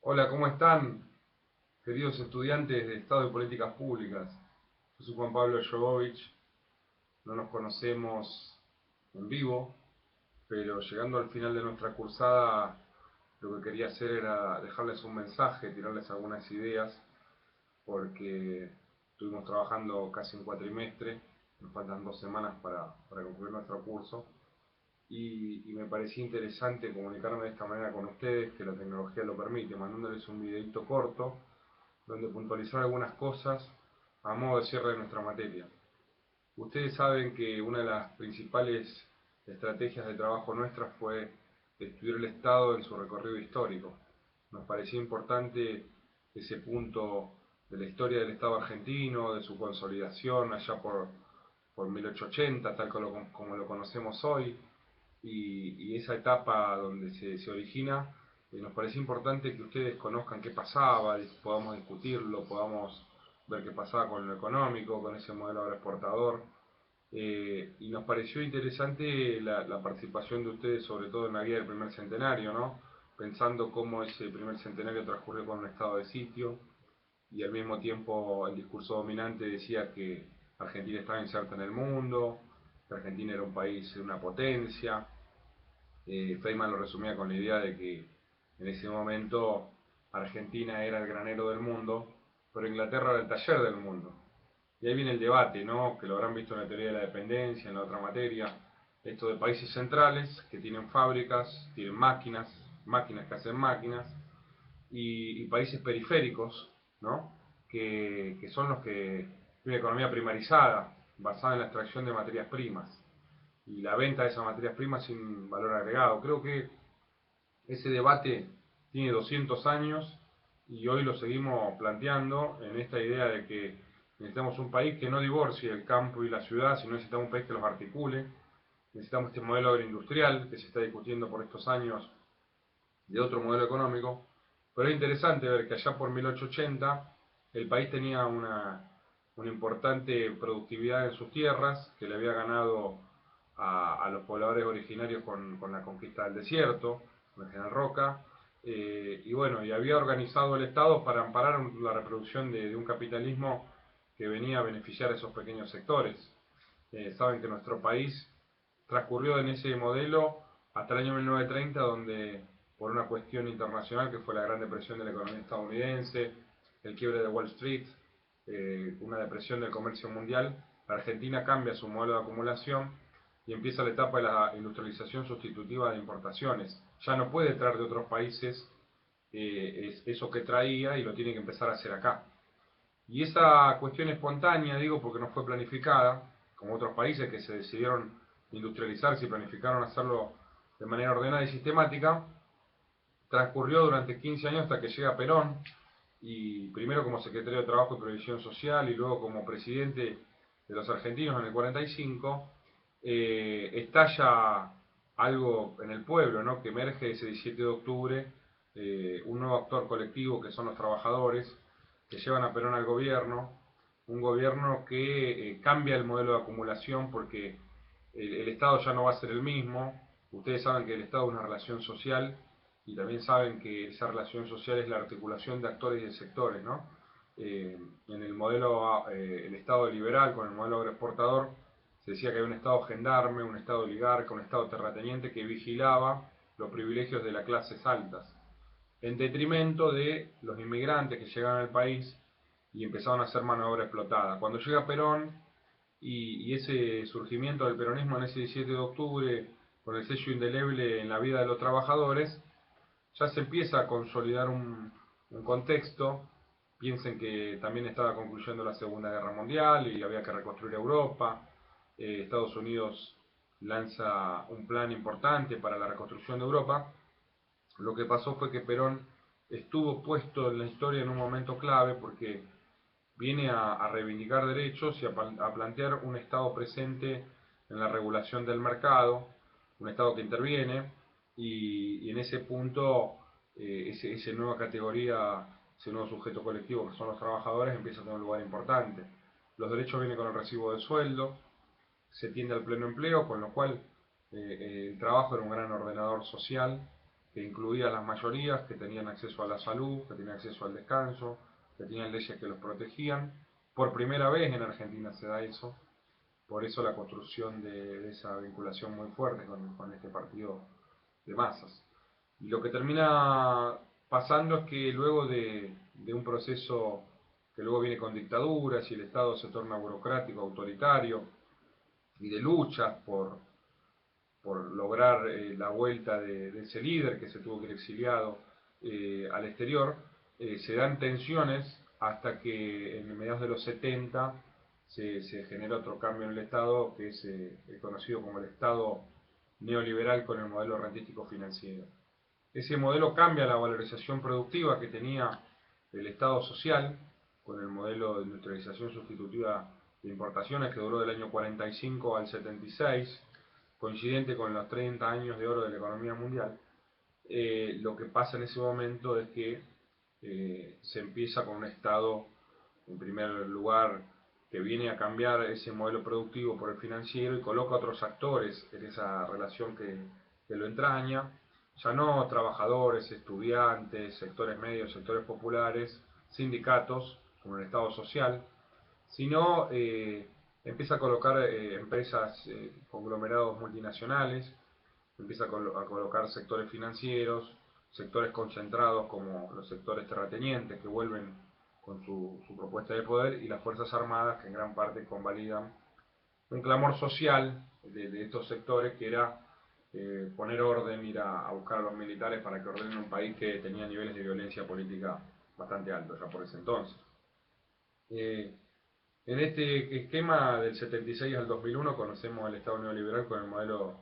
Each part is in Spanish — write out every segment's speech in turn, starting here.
Hola, ¿cómo están, queridos estudiantes de Estado y Políticas Públicas? Yo soy Juan Pablo Jovovich, no nos conocemos en vivo, pero llegando al final de nuestra cursada, lo que quería hacer era dejarles un mensaje, tirarles algunas ideas, porque estuvimos trabajando casi un cuatrimestre, nos faltan 2 semanas para concluir nuestro curso, y me parecía interesante comunicarme de esta manera con ustedes, que la tecnología lo permite, mandándoles un videito corto donde puntualizar algunas cosas a modo de cierre de nuestra materia. Ustedes saben que una de las principales estrategias de trabajo nuestras fue estudiar el Estado en su recorrido histórico. Nos parecía importante ese punto de la historia del Estado argentino, de su consolidación allá por 1880, tal como lo conocemos hoy, y esa etapa donde se origina, nos parece importante que ustedes conozcan qué pasaba, podamos discutirlo, podamos ver qué pasaba con lo económico, con ese modelo agroexportador. Y nos pareció interesante la participación de ustedes, sobre todo en la guía del primer centenario, ¿no? Pensando cómo ese primer centenario transcurrió con un estado de sitio, y al mismo tiempo el discurso dominante decía que Argentina estaba inserta en el mundo, que Argentina era un país, una potencia. Feynman lo resumía con la idea de que en ese momento Argentina era el granero del mundo, pero Inglaterra era el taller del mundo. Y ahí viene el debate, ¿no? Que lo habrán visto en la teoría de la dependencia, en la otra materia, esto de países centrales que tienen fábricas, tienen máquinas que hacen máquinas, y países periféricos, ¿no? Que son los que tienen una economía primarizada, basada en la extracción de materias primas y la venta de esas materias primas sin valor agregado. Creo que ese debate tiene 200 años y hoy lo seguimos planteando en esta idea de que necesitamos un país que no divorcie el campo y la ciudad, sino necesitamos un país que los articule. Necesitamos este modelo agroindustrial que se está discutiendo por estos años de otro modelo económico. Pero es interesante ver que allá por 1880 el país tenía una importante productividad en sus tierras, que le había ganado a los pobladores originarios con la conquista del desierto, con el general Roca, y bueno, y había organizado el Estado para amparar la reproducción de un capitalismo que venía a beneficiar a esos pequeños sectores. Saben que nuestro país transcurrió en ese modelo hasta el año 1930, donde por una cuestión internacional que fue la gran depresión de la economía estadounidense, el quiebre de Wall Street, una depresión del comercio mundial, la Argentina cambia su modelo de acumulación y empieza la etapa de la industrialización sustitutiva de importaciones. Ya no puede traer de otros países eso que traía y lo tiene que empezar a hacer acá. Y esa cuestión espontánea, digo, porque no fue planificada, como otros países que se decidieron industrializarse y planificaron hacerlo de manera ordenada y sistemática, transcurrió durante 15 años hasta que llega Perón, y primero como secretario de Trabajo y Previsión Social y luego como presidente de los argentinos en el 45, estalla algo en el pueblo, ¿no? Que emerge ese 17 de octubre, un nuevo actor colectivo que son los trabajadores, que llevan a Perón al gobierno, un gobierno que cambia el modelo de acumulación porque el Estado ya no va a ser el mismo. Ustedes saben que el Estado es una relación social y también saben que esa relación social es la articulación de actores y de sectores, ¿no? En el modelo, el Estado liberal con el modelo agroexportador, se decía que había un Estado gendarme, un Estado oligarca, un Estado terrateniente que vigilaba los privilegios de las clases altas, en detrimento de los inmigrantes que llegaban al país y empezaron a hacer mano de obra explotada. Cuando llega Perón y ese surgimiento del peronismo en ese 17 de octubre, con el sello indeleble en la vida de los trabajadores, ya se empieza a consolidar un contexto. Piensen que también estaba concluyendo la Segunda Guerra Mundial y había que reconstruir Europa. Estados Unidos lanza un plan importante para la reconstrucción de Europa. Lo que pasó fue que Perón estuvo puesto en la historia en un momento clave porque viene a reivindicar derechos y a plantear un Estado presente en la regulación del mercado, un Estado que interviene, y en ese punto esa nueva categoría, ese nuevo sujeto colectivo que son los trabajadores empieza a tener un lugar importante. Los derechos vienen con el recibo de sueldo, se tiende al pleno empleo, con lo cual el trabajo era un gran ordenador social, que incluía a las mayorías, que tenían acceso a la salud, que tenían acceso al descanso, que tenían leyes que los protegían. Por primera vez en Argentina se da eso, por eso la construcción de esa vinculación muy fuerte con este partido de masas. Y lo que termina pasando es que luego de un proceso que luego viene con dictaduras y el Estado se torna burocrático, autoritario, y de luchas por lograr la vuelta de ese líder que se tuvo que ir exiliado al exterior, se dan tensiones hasta que en mediados de los 70 se genera otro cambio en el Estado, que es conocido como el Estado neoliberal con el modelo rentístico financiero. Ese modelo cambia la valorización productiva que tenía el Estado social, con el modelo de industrialización sustitutiva de importaciones que duró del año 45 al 76, coincidente con los 30 años de oro de la economía mundial. Lo que pasa en ese momento es que se empieza con un Estado, en primer lugar, que viene a cambiar ese modelo productivo por el financiero y coloca otros actores en esa relación que lo entraña, ya no trabajadores, estudiantes, sectores medios, sectores populares, sindicatos, como el Estado social, sino empieza a colocar empresas, conglomerados multinacionales, empieza a colocar sectores financieros, sectores concentrados como los sectores terratenientes que vuelven con su propuesta de poder, y las Fuerzas Armadas que en gran parte convalidan un clamor social de estos sectores que era poner orden, ir a buscar a los militares para que ordenen un país que tenía niveles de violencia política bastante altos ya por ese entonces. En este esquema del 76 al 2001 conocemos el Estado neoliberal con el modelo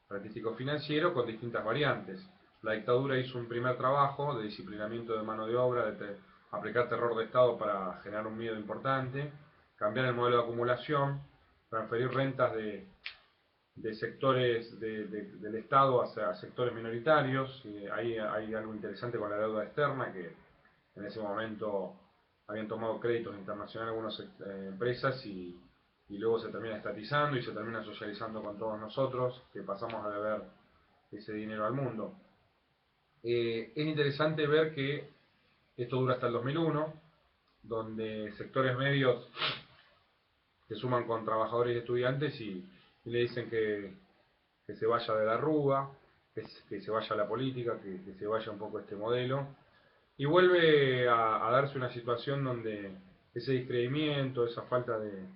artístico financiero con distintas variantes. La dictadura hizo un primer trabajo de disciplinamiento de mano de obra, de aplicar terror de Estado para generar un miedo importante, cambiar el modelo de acumulación, transferir rentas de sectores del Estado hacia sectores minoritarios. Hay algo interesante con la deuda externa, que en ese momento habían tomado créditos internacionales algunas empresas y luego se termina estatizando y se termina socializando con todos nosotros, que pasamos a deber ese dinero al mundo. Es interesante ver que esto dura hasta el 2001, donde sectores medios se suman con trabajadores y estudiantes y le dicen que se vaya de la Rúa, que se vaya a la política, que se vaya un poco este modelo. Y vuelve a darse una situación donde ese descreimiento, esa falta de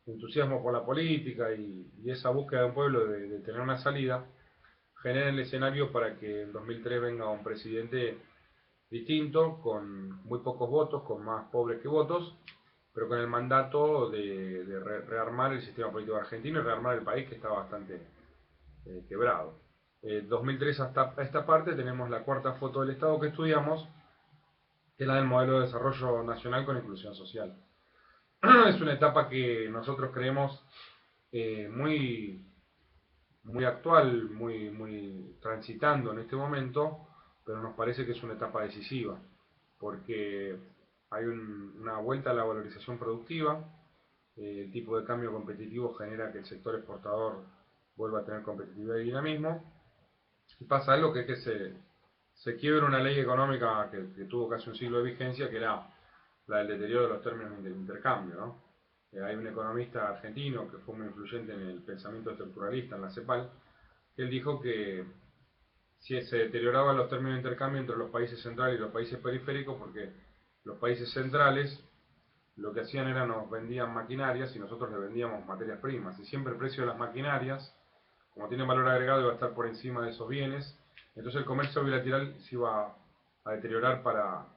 entusiasmo por la política y esa búsqueda de un pueblo de tener una salida, genera el escenario para que en 2003 venga un presidente distinto, con muy pocos votos, con más pobres que votos, pero con el mandato de rearmar el sistema político argentino y rearmar el país que está bastante quebrado. 2003 hasta esta parte tenemos la cuarta foto del Estado que estudiamos, que es la del modelo de desarrollo nacional con inclusión social. Es una etapa que nosotros creemos muy, muy actual, muy transitando en este momento, pero nos parece que es una etapa decisiva, porque hay una vuelta a la valorización productiva, el tipo de cambio competitivo genera que el sector exportador vuelva a tener competitividad y dinamismo, y pasa algo que es que se quiebra una ley económica que tuvo casi un siglo de vigencia, que era la del deterioro de los términos de intercambio, ¿no? Hay un economista argentino que fue muy influyente en el pensamiento estructuralista, en la CEPAL, que él dijo que si se deterioraban los términos de intercambio entre los países centrales y los países periféricos, porque los países centrales lo que hacían era nos vendían maquinarias y nosotros les vendíamos materias primas, y siempre el precio de las maquinarias, como tienen valor agregado, iba a estar por encima de esos bienes, entonces el comercio bilateral se iba a deteriorar para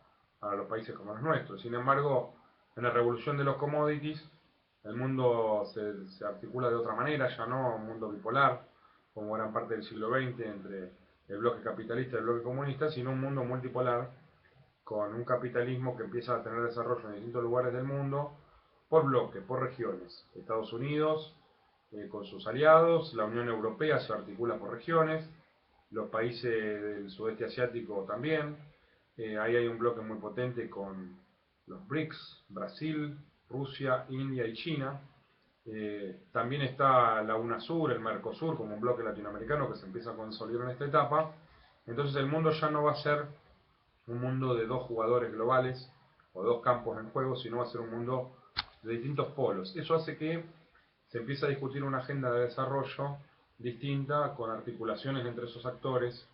los países como los nuestros. Sin embargo, en la revolución de los commodities, el mundo se articula de otra manera, ya no un mundo bipolar, como gran parte del siglo XX entre el bloque capitalista y el bloque comunista, sino un mundo multipolar, con un capitalismo que empieza a tener desarrollo en distintos lugares del mundo, por bloques, por regiones. Estados Unidos con sus aliados, la Unión Europea se articula por regiones, los países del sudeste asiático también. Ahí hay un bloque muy potente con los BRICS, Brasil, Rusia, India y China. También está la UNASUR, el Mercosur, como un bloque latinoamericano que se empieza a consolidar en esta etapa. Entonces el mundo ya no va a ser un mundo de dos jugadores globales o dos campos en juego, sino va a ser un mundo de distintos polos. Eso hace que se empiece a discutir una agenda de desarrollo distinta, con articulaciones entre esos actores,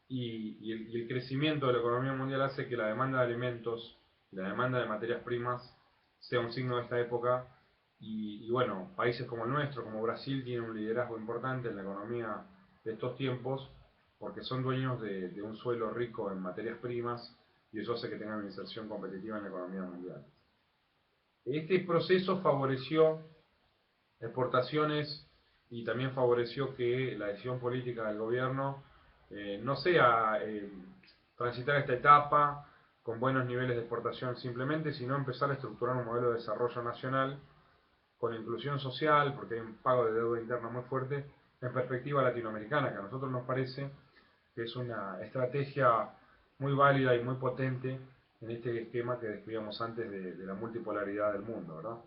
y el crecimiento de la economía mundial hace que la demanda de alimentos, la demanda de materias primas, sea un signo de esta época. Y bueno, países como el nuestro, como Brasil, tienen un liderazgo importante en la economía de estos tiempos, porque son dueños de un suelo rico en materias primas, y eso hace que tengan una inserción competitiva en la economía mundial. Este proceso favoreció exportaciones y también favoreció que la decisión política del gobierno no sea transitar esta etapa con buenos niveles de exportación simplemente, sino empezar a estructurar un modelo de desarrollo nacional con inclusión social, porque hay un pago de deuda interna muy fuerte, en perspectiva latinoamericana, que a nosotros nos parece que es una estrategia muy válida y muy potente en este esquema que describíamos antes de la multipolaridad del mundo, ¿verdad?